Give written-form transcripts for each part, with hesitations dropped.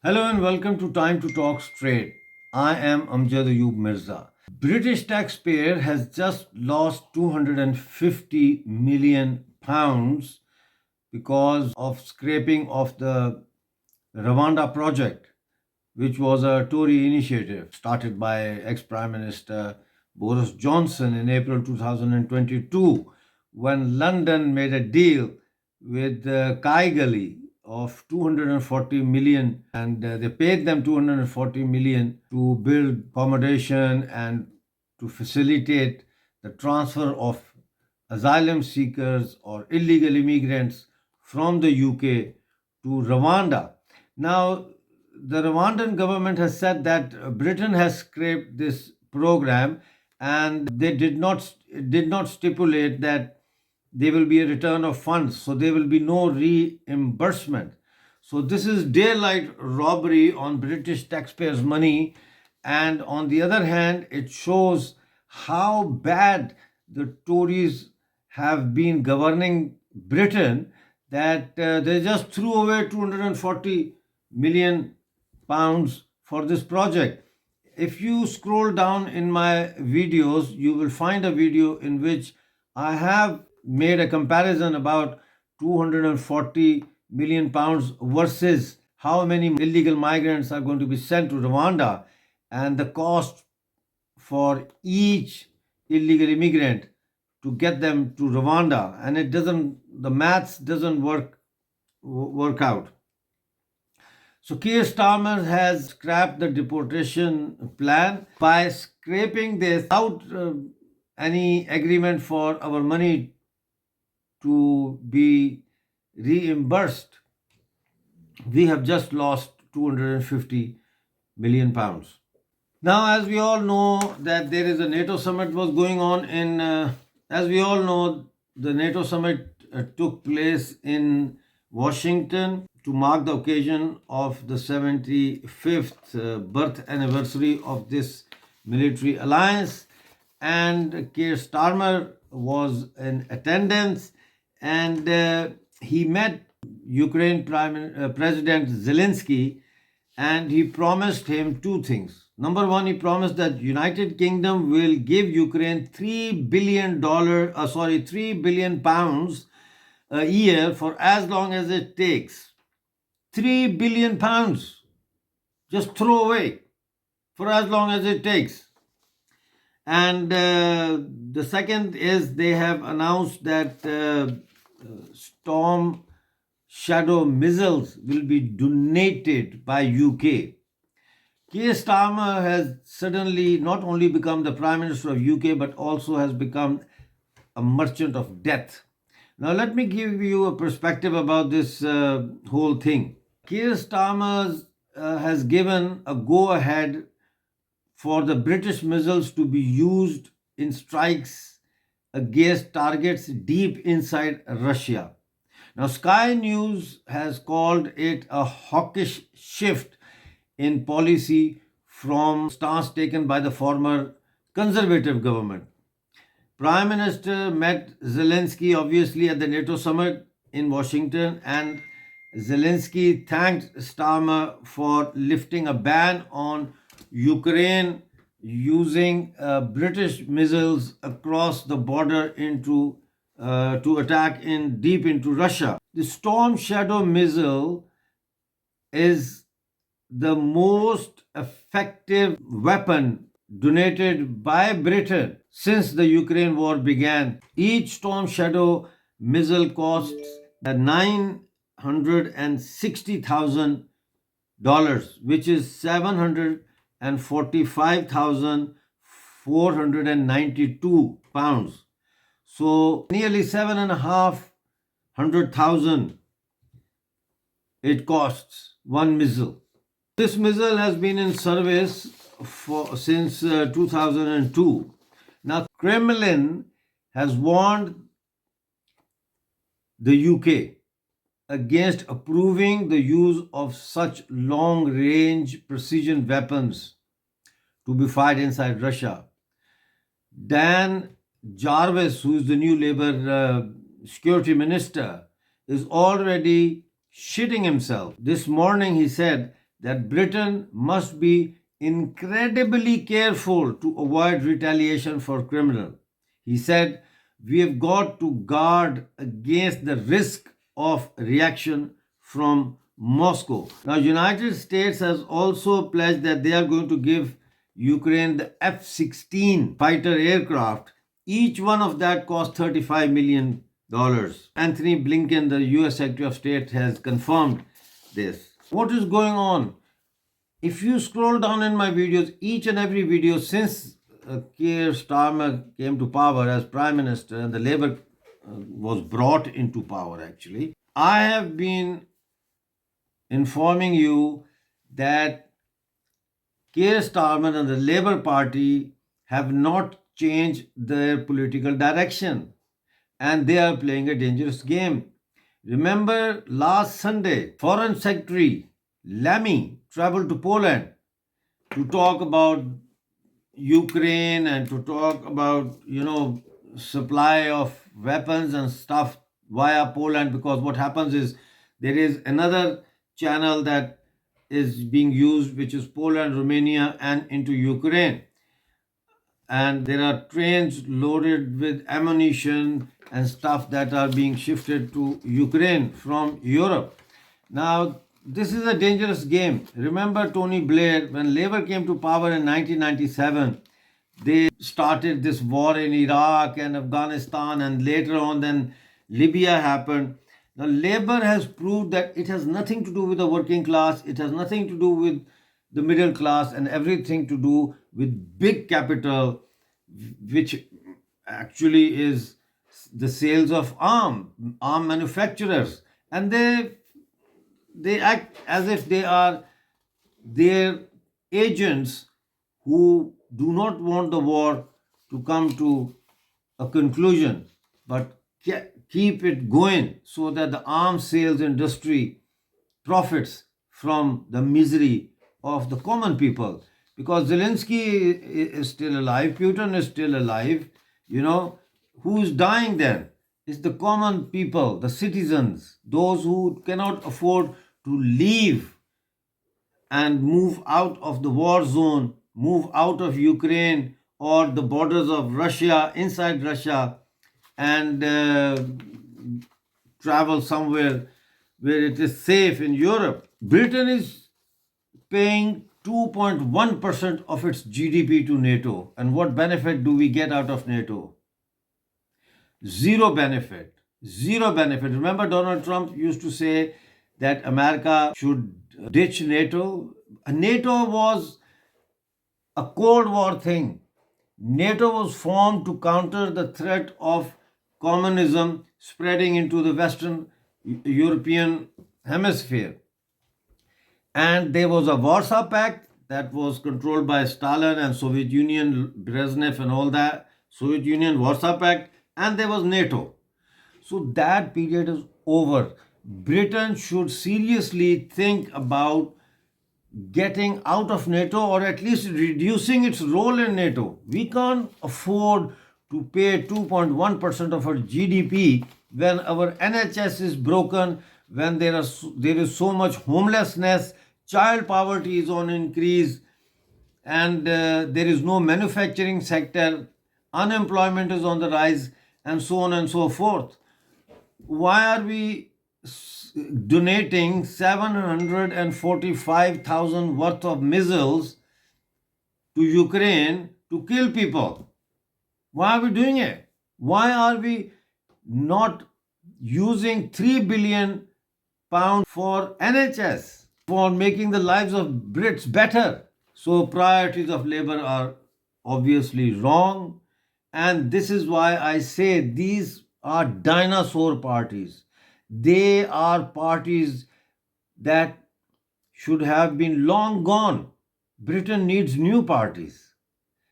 Hello and welcome to Time to Talk Straight. I am amjadayubmirza. British taxpayer has just lost 250 million pounds because of scraping of the Rwanda project, which was a Tory initiative started by ex-Prime Minister Boris Johnson in April 2022 when London made a deal with Keir of 240 million, and they paid them 240 million to build accommodation and to facilitate the transfer of asylum seekers or illegal immigrants from the UK to Rwanda. Now, the Rwandan government has said that Britain has scrapped this program, and they did not stipulate that there will be a return of funds, so there will be no reimbursement. So this is daylight robbery on British taxpayers' money, and on the other hand, it shows how bad the Tories have been governing Britain, that they just threw away 240 million pounds for this project. If you scroll down in my videos, you will find a video in which I have made a comparison about 240 million pounds versus how many illegal migrants are going to be sent to Rwanda, and the cost for each illegal immigrant to get them to Rwanda, and the maths doesn't work out. So Keir Starmer has scrapped the deportation plan by scraping this without any agreement for our money to be reimbursed. We have just lost 250 million pounds. Now, as we all know, that there is a NATO summit was going on as we all know, the NATO summit took place in Washington to mark the occasion of the 75th birth anniversary of this military alliance. And Keir Starmer was in attendance, and he met Ukraine President Zelensky, and he promised him two things. Number one, he promised that United Kingdom will give Ukraine $3 billion pounds a year for as long as it takes. 3 billion pounds, just throw away for as long as it takes. And the second is they have announced that Storm Shadow missiles will be donated by UK. Keir Starmer has suddenly not only become the Prime Minister of UK, but also has become a merchant of death. Now, let me give you a perspective about this whole thing. Keir Starmer has given a go-ahead for the British missiles to be used in strikes against targets deep inside Russia. Now, Sky News has called it a hawkish shift in policy from stance taken by the former Conservative government. Prime Minister met Zelensky obviously at the NATO summit in Washington, and Zelensky thanked Starmer for lifting a ban on Ukraine using British missiles across the border to attack deep into Russia. The Storm Shadow missile is the most effective weapon donated by Britain since the Ukraine war began. Each Storm Shadow missile costs $960,000, which is 745,492 pounds. So nearly 7,500,000 it costs one missile. This missile has been in service since 2002. Now, Kremlin has warned the UK against approving the use of such long-range precision weapons to be fired inside Russia. Dan Jarvis, who is the new Labour security minister, is already shitting himself. This morning he said that Britain must be incredibly careful to avoid retaliation for criminal. He said, we have got to guard against the risk of reaction from Moscow. Now, United States has also pledged that they are going to give Ukraine the F-16 fighter aircraft. Each one of that cost $35 million. Anthony Blinken, the US Secretary of State, has confirmed this. What is going on? If you scroll down in my videos, each and every video since Keir Starmer came to power as Prime Minister and the Labour was brought into power actually, I have been informing you that Keir Starmer and the Labour Party have not changed their political direction and they are playing a dangerous game. Remember last Sunday, Foreign Secretary Lammy traveled to Poland to talk about Ukraine and to talk about, supply of weapons and stuff via Poland, because what happens is there is another channel that is being used, which is Poland, Romania, and into Ukraine. And there are trains loaded with ammunition and stuff that are being shifted to Ukraine from Europe. Now, this is a dangerous game. Remember Tony Blair, when Labour came to power in 1997, they started this war in Iraq and Afghanistan, and later on then Libya happened. Now, Labour has proved that it has nothing to do with the working class, it has nothing to do with the middle class, and everything to do with big capital, which actually is the sales of arm manufacturers. And they act as if they are their agents who do not want the war to come to a conclusion, but keep it going so that the arms sales industry profits from the misery of the common people. Because Zelensky is still alive, Putin is still alive, who's dying then? It's the common people, the citizens, those who cannot afford to leave and move out of the war zone, move out of Ukraine or the borders of Russia, inside Russia, and travel somewhere where it is safe in Europe. Britain is paying 2.1% of its GDP to NATO. And what benefit do we get out of NATO? Zero benefit. Zero benefit. Remember, Donald Trump used to say that America should ditch NATO. NATO was a Cold War thing. NATO was formed to counter the threat of communism spreading into the Western European hemisphere. And there was a Warsaw Pact that was controlled by Stalin and Soviet Union, Brezhnev and all that. Soviet Union, Warsaw Pact, and there was NATO. So that period is over. Britain should seriously think about getting out of NATO or at least reducing its role in NATO. We can't afford to pay 2.1% of our GDP when our NHS is broken, when there is so much homelessness, child poverty is on increase, and there is no manufacturing sector, unemployment is on the rise, and so on and so forth. Why are we donating 745,000 worth of missiles to Ukraine to kill people? Why are we doing it? Why are we not using 3 billion pounds for NHS, for making the lives of Brits better? So priorities of Labour are obviously wrong, and this is why I say these are dinosaur parties. They are parties that should have been long gone. Britain needs new parties.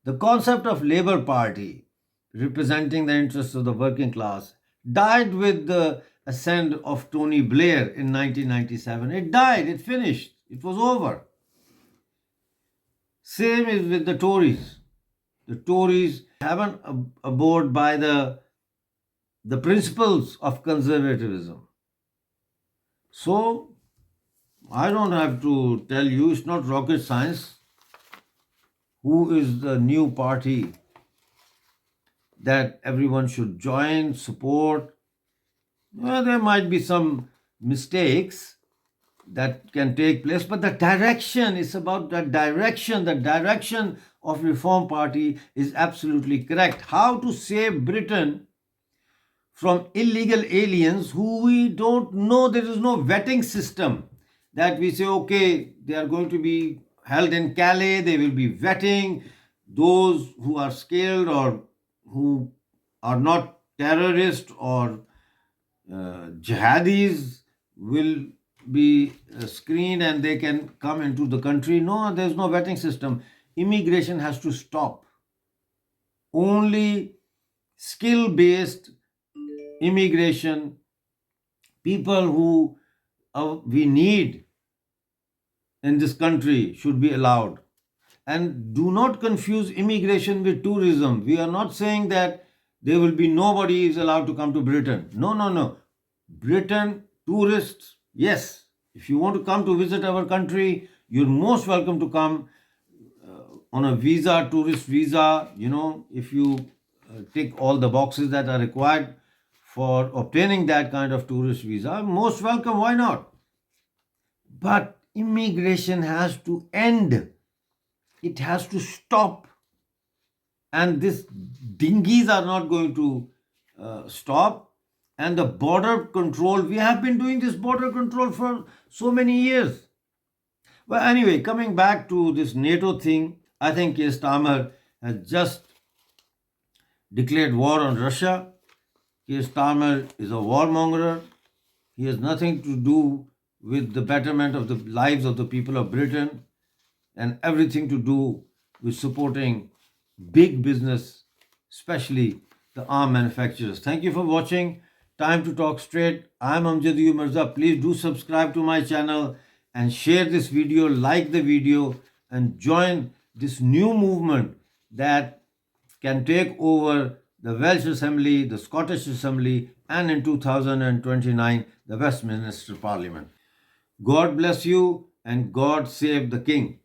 The concept of Labour Party, representing the interests of the working class, died with the ascent of Tony Blair in 1997. It died, it finished, it was over. Same is with the Tories. The Tories haven't abode by the principles of conservatism. So I don't have to tell you, it's not rocket science. Who is the new party that everyone should join, support? Well, there might be some mistakes that can take place, but the direction is about the direction. The direction of Reform Party is absolutely correct. How to save Britain from illegal aliens who we don't know. There is no vetting system that we say, okay, they are going to be held in Calais, they will be vetting those who are skilled or who are not terrorists or jihadis will be screened and they can come into the country. No, there's no vetting system. Immigration has to stop. Only skill based immigration, people who we need in this country should be allowed. And do not confuse immigration with tourism. We are not saying that there will be nobody is allowed to come to Britain. No, no, no. Britain, tourists, yes. If you want to come to visit our country, you're most welcome to come on a visa, tourist visa. If you tick all the boxes that are required for obtaining that kind of tourist visa, most welcome, why not? But immigration has to end. It has to stop. And these dinghies are not going to stop. And the border control, we have been doing this border control for so many years. Well, anyway, coming back to this NATO thing, I think keir Starmer has just declared war on Russia. Keir Starmer is a warmonger. He has nothing to do with the betterment of the lives of the people of Britain and everything to do with supporting big business, especially the arm manufacturers. Thank you for watching. Time to talk straight. I'm amjadayubmirza. Please do subscribe to my channel and share this video, like the video, and join this new movement that can take over the Welsh Assembly, the Scottish Assembly, and in 2029, the Westminster Parliament. God bless you and God save the King.